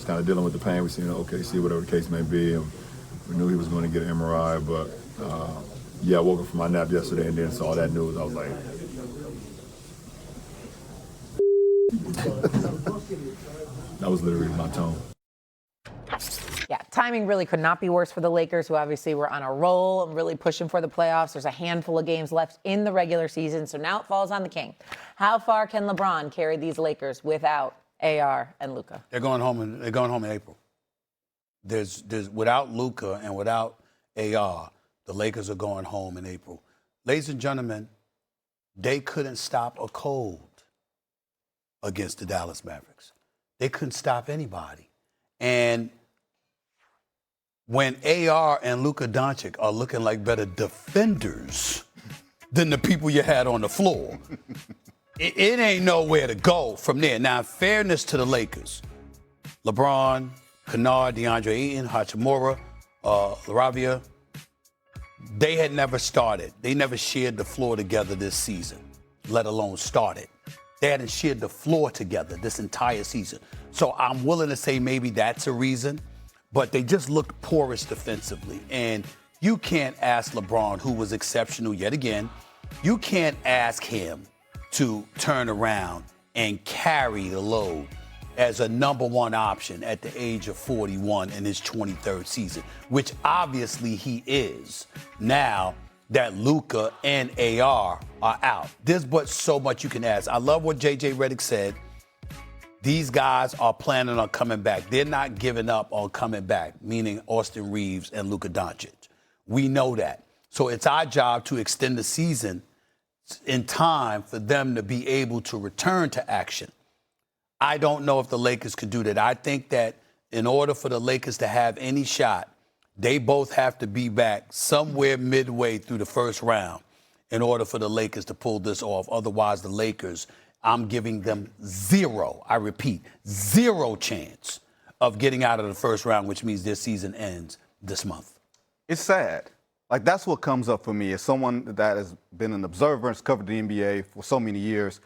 Just kind of dealing with the pain. We seen OKC, whatever the case may be, and we knew he was going to get an MRI. But yeah, I woke up from my nap yesterday and then saw that news. I was like, that was literally my tone. Yeah, timing really could not be worse for the Lakers, who obviously were on a roll and really pushing for the playoffs. There's a handful of games left in the regular season, so now it falls on the king. How far can LeBron carry these Lakers without AR and Luka? They're going home in April. There's without Luka and without AR, the Lakers are going home in April. Ladies and gentlemen, they couldn't stop a cold against the Dallas Mavericks. They couldn't stop anybody. And when AR and Luka Doncic are looking like better defenders than the people you had on the floor, it ain't nowhere to go from there. Now, in fairness to the Lakers, LeBron, Kennard, DeAndre Ayton, Hachimura, LaRavia, they had never started. They never shared the floor together this season, let alone started. They hadn't shared the floor together this entire season. So I'm willing to say maybe that's a reason, but they just looked porous defensively. And you can't ask LeBron, who was exceptional yet again, you can't ask him to turn around and carry the load as a number one option at the age of 41 in his 23rd season, which obviously he is now that Luka and AR are out. There's but so much you can ask. I love what J.J. Redick said. These guys are planning on coming back. They're not giving up on coming back, meaning Austin Reaves and Luka Doncic. We know that. So it's our job to extend the season in time for them to be able to return to action. I don't know if the Lakers could do that. I think that in order for the Lakers to have any shot, they both have to be back somewhere midway through the first round in order for the Lakers to pull this off. Otherwise, the Lakers, I'm giving them zero, I repeat, zero chance of getting out of the first round, which means their season ends this month. It's sad. Like, that's what comes up for me as someone that has been an observer and has covered the NBA for so many years.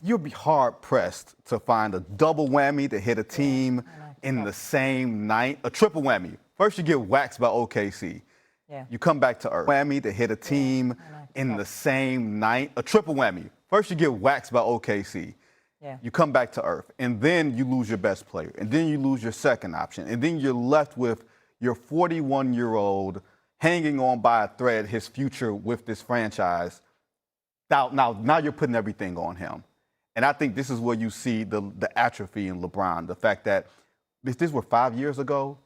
You'll be hard-pressed to find a double whammy to hit a team in the same night, a triple whammy. First, you get waxed by OKC. Yeah. You come back to earth. Whammy to hit a team in the same night, a triple whammy. First, you get waxed by OKC. Yeah. You come back to earth, and then you lose your best player, and then you lose your second option, and then you're left with your 41-year-old hanging on by a thread, his future with this franchise. Now you're putting everything on him. And I think this is where you see the atrophy in LeBron, the fact that if this were 5 years ago,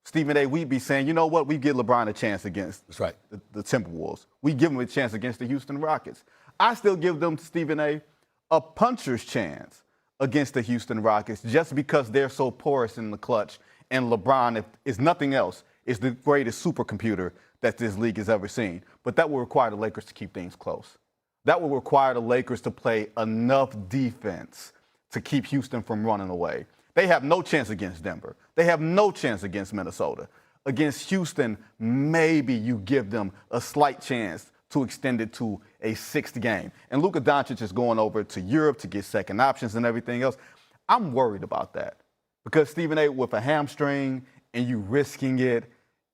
Stephen A., we'd be saying, you know what, we give LeBron a chance against That's right. the Timberwolves. We give him a chance against the Houston Rockets. I still give them, Stephen A puncher's chance against the Houston Rockets just because they're so porous in the clutch. And LeBron, if is nothing else, is the greatest supercomputer that this league has ever seen. But that will require the Lakers to keep things close. That will require the Lakers to play enough defense to keep Houston from running away. They have no chance against Denver. They have no chance against Minnesota. Against Houston, maybe you give them a slight chance to extend it to a sixth game. And Luka Doncic is going over to Europe to get second options and everything else. I'm worried about that because, Stephen A., with a hamstring and you risking it,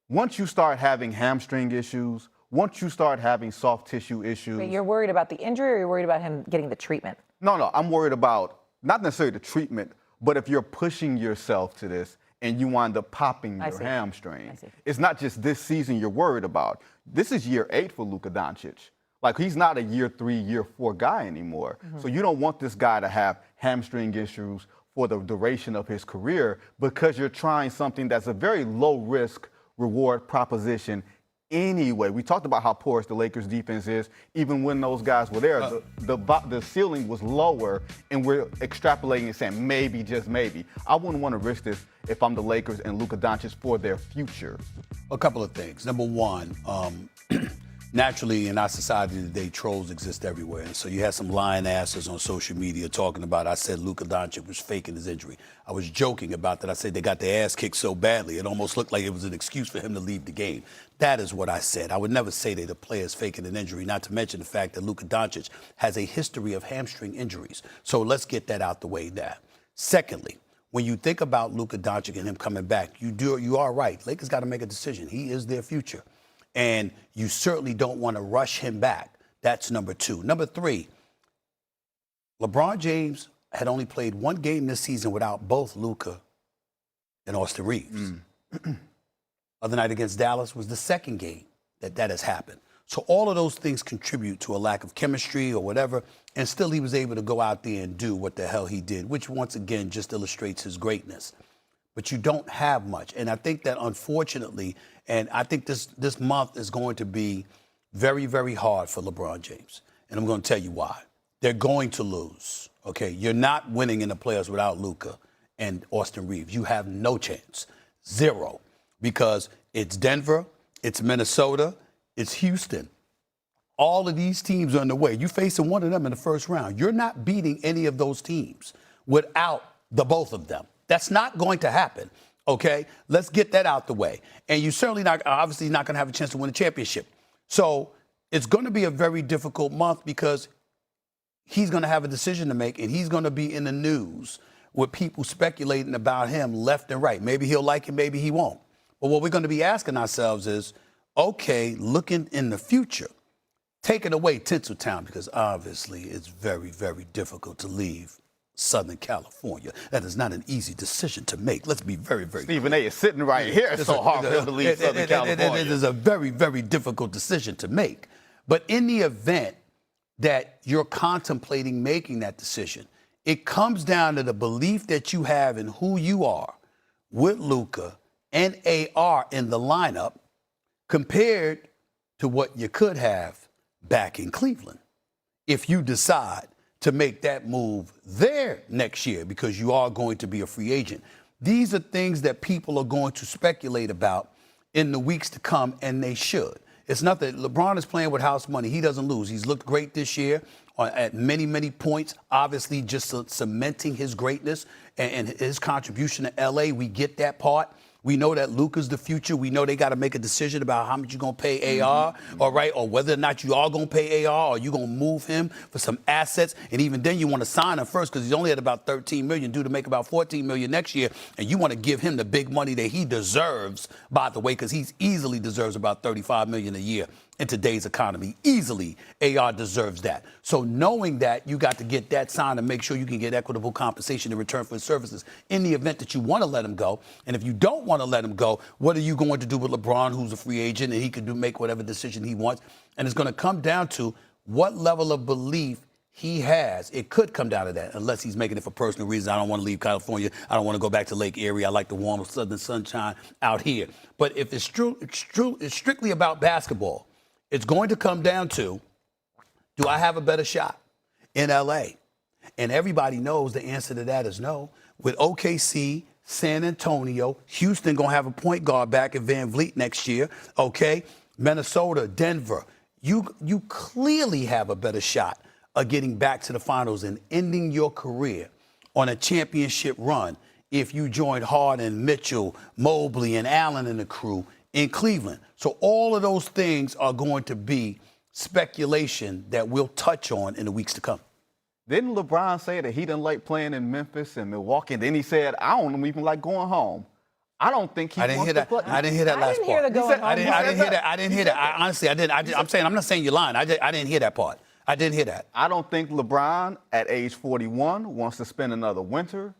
once you start having hamstring issues, once you start having soft tissue issues. Wait, you're worried about the injury or you're worried about him getting the treatment? No, I'm worried about not necessarily the treatment, but if you're pushing yourself to this and you wind up popping your hamstring. It's not just this season you're worried about. This is year 8 for Luka Doncic. Like, he's not a year 3, year 4 guy anymore. So you don't want this guy to have hamstring issues for the duration of his career because you're trying something that's a very low risk reward proposition anyway. We talked about how porous the Lakers defense is. Even when those guys were there, the ceiling was lower, and we're extrapolating and saying maybe, just maybe. I wouldn't want to risk this if I'm the Lakers and Luka Doncic for their future. A couple of things. Number one, naturally in our society today, trolls exist everywhere. And so you had some lying asses on social media talking about, I said Luka Doncic was faking his injury. I was joking about that. I said they got their ass kicked so badly, it almost looked like it was an excuse for him to leave the game. That is what I said. I would never say that a player is faking an injury, not to mention the fact that Luka Doncic has a history of hamstring injuries. So let's get that out the way now. Secondly, when you think about Luka Doncic and him coming back, you are right. Lakers got to make a decision. He is their future. And you certainly don't want to rush him back. That's number two. Number three, LeBron James had only played one game this season without both Luka and Austin Reaves. Other night against Dallas was the second game that has happened. So all of those things contribute to a lack of chemistry or whatever, and still he was able to go out there and do what the hell he did, which once again just illustrates his greatness. But you don't have much. And I think that unfortunately, and I think this month is going to be very, very hard for LeBron James. And I'm going to tell you why. They're going to lose, okay? You're not winning in the playoffs without Luka and Austin Reaves. You have no chance, zero, because it's Denver, it's Minnesota, it's Houston. All of these teams are on the way. You're facing one of them in the first round. You're not beating any of those teams without the both of them. That's not going to happen, okay? Let's get that out the way. And you're certainly obviously not going to have a chance to win a championship. So it's going to be a very difficult month because he's going to have a decision to make, and he's going to be in the news with people speculating about him left and right. Maybe he'll like it, maybe he won't. But what we're going to be asking ourselves is, okay, looking in the future, taking away Tinseltown, because obviously it's very, very difficult to leave Southern California. That is not an easy decision to make. Let's be very, very Stephen A. is sitting right here. It's so hard for him to leave Southern California. It is a very, very difficult decision to make. But in the event that you're contemplating making that decision, it comes down to the belief that you have in who you are with Luka and AR in the lineup compared to what you could have back in Cleveland if you decide to make that move there next year, because you are going to be a free agent. These are things that people are going to speculate about in the weeks to come, and they should. It's not that LeBron is playing with house money. He doesn't lose. He's looked great this year at many, many points, obviously just cementing his greatness and his contribution to L.A. We get that part. We know that Luka's the future. We know they got to make a decision about how much you're going to pay AR, all right, or whether or not you are going to pay AR, or you're going to move him for some assets. And even then you want to sign him first because he's only at about $13 million, due to make about $14 million next year. And you want to give him the big money that he deserves, by the way, because he easily deserves about $35 million a year in today's economy. Easily, AR deserves that. So knowing that, you got to get that signed and make sure you can get equitable compensation in return for his services in the event that you want to let him go. And if you don't want to let him go, what are you going to do with LeBron, who's a free agent, and he can make whatever decision he wants? And it's going to come down to what level of belief he has. It could come down to that, unless he's making it for personal reasons. I don't want to leave California. I don't want to go back to Lake Erie. I like the warm southern sunshine out here. But if it's strictly about basketball, it's going to come down to, do I have a better shot in L.A.? And everybody knows the answer to that is no. With OKC, San Antonio, Houston going to have a point guard back at Van Vliet next year, okay? Minnesota, Denver. You clearly have a better shot of getting back to the finals and ending your career on a championship run if you joined Harden, Mitchell, Mobley, and Allen and the crew in Cleveland. So all of those things are going to be speculation that we'll touch on in the weeks to come. Didn't LeBron say that he didn't like playing in Memphis and Milwaukee? And then he said, I don't even like going home. I don't think he wants to play. I didn't hear that last part. I didn't hear that. Honestly, I didn't. I'm not saying you're lying. I didn't hear that part. I didn't hear that. I don't think LeBron, at age 41, wants to spend another winter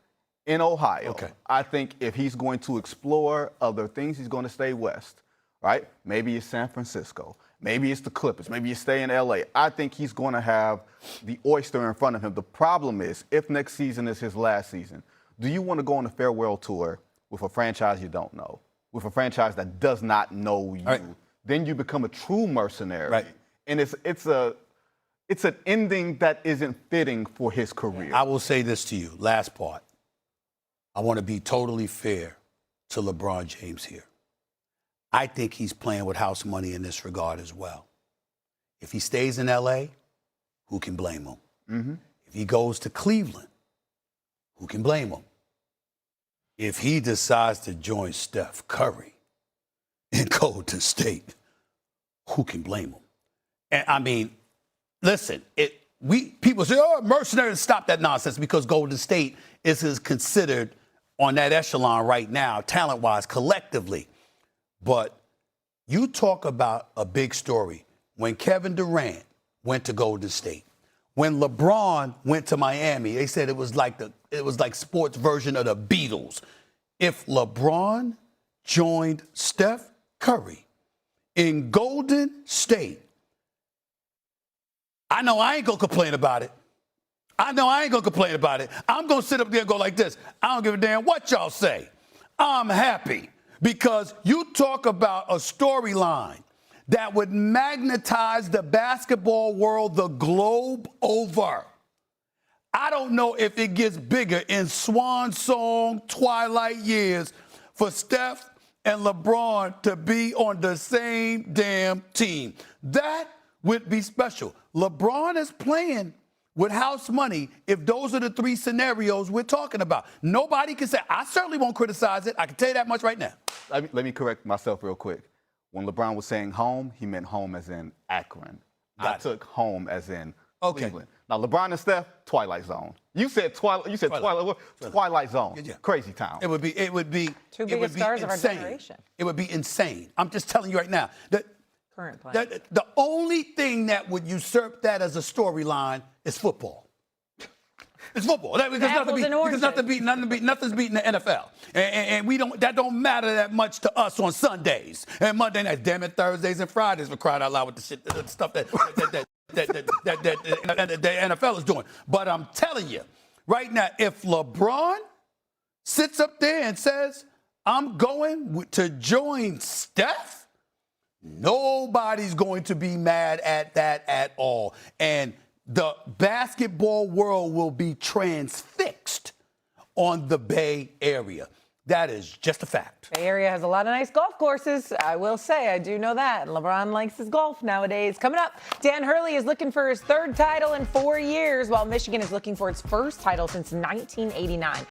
in Ohio. Okay. I think if he's going to explore other things, he's going to stay west, right? Maybe it's San Francisco. Maybe it's the Clippers. Maybe you stay in L.A. I think he's going to have the oyster in front of him. The problem is, if next season is his last season, do you want to go on a farewell tour with a franchise you don't know, with a franchise that does not know you? Right. Then you become a true mercenary. Right. And it's an ending that isn't fitting for his career. I will say this to you, last part. I want to be totally fair to LeBron James here. I think he's playing with house money in this regard as well. If he stays in L.A., who can blame him? Mm-hmm. If he goes to Cleveland, who can blame him? If he decides to join Steph Curry in Golden State, who can blame him? And I mean, listen, people say, oh, mercenaries, stop that nonsense, because Golden State is considered on that echelon right now, talent-wise, collectively. But you talk about a big story. When Kevin Durant went to Golden State, when LeBron went to Miami, they said it was like sports version of the Beatles. If LeBron joined Steph Curry in Golden State, I know I ain't gonna complain about it. I'm gonna sit up there and go like this. I don't give a damn what y'all say. I'm happy because you talk about a storyline that would magnetize the basketball world the globe over. I don't know if it gets bigger in swan song twilight years for Steph and LeBron to be on the same damn team. That would be special. LeBron is playing with house money if those are the three scenarios we're talking about. Nobody can say, I certainly won't criticize it. I can tell you that much right now. Let me correct myself real quick. When LeBron was saying home, he meant home as in Akron. I took home as in Cleveland. Now, LeBron and Steph, Twilight Zone. You said Twilight Zone. Yeah. Crazy town. It would be two biggest stars of our generation. It would be insane. I'm just telling you right now that Current play. the only thing that would usurp that as a storyline is football. It's football. Nothing's beating the NFL, and we don't. That don't matter that much to us on Sundays and Monday nights. Damn it, Thursdays and Fridays for crying out loud with the stuff that the NFL is doing. But I'm telling you, right now, if LeBron sits up there and says, "I'm going to join Steph," nobody's going to be mad at that at all, and the basketball world will be transfixed on the Bay Area. That is just a fact. Bay Area has a lot of nice golf courses. I will say, I do know that. And LeBron likes his golf nowadays. Coming up, Dan Hurley is looking for his third title in 4 years, while Michigan is looking for its first title since 1989.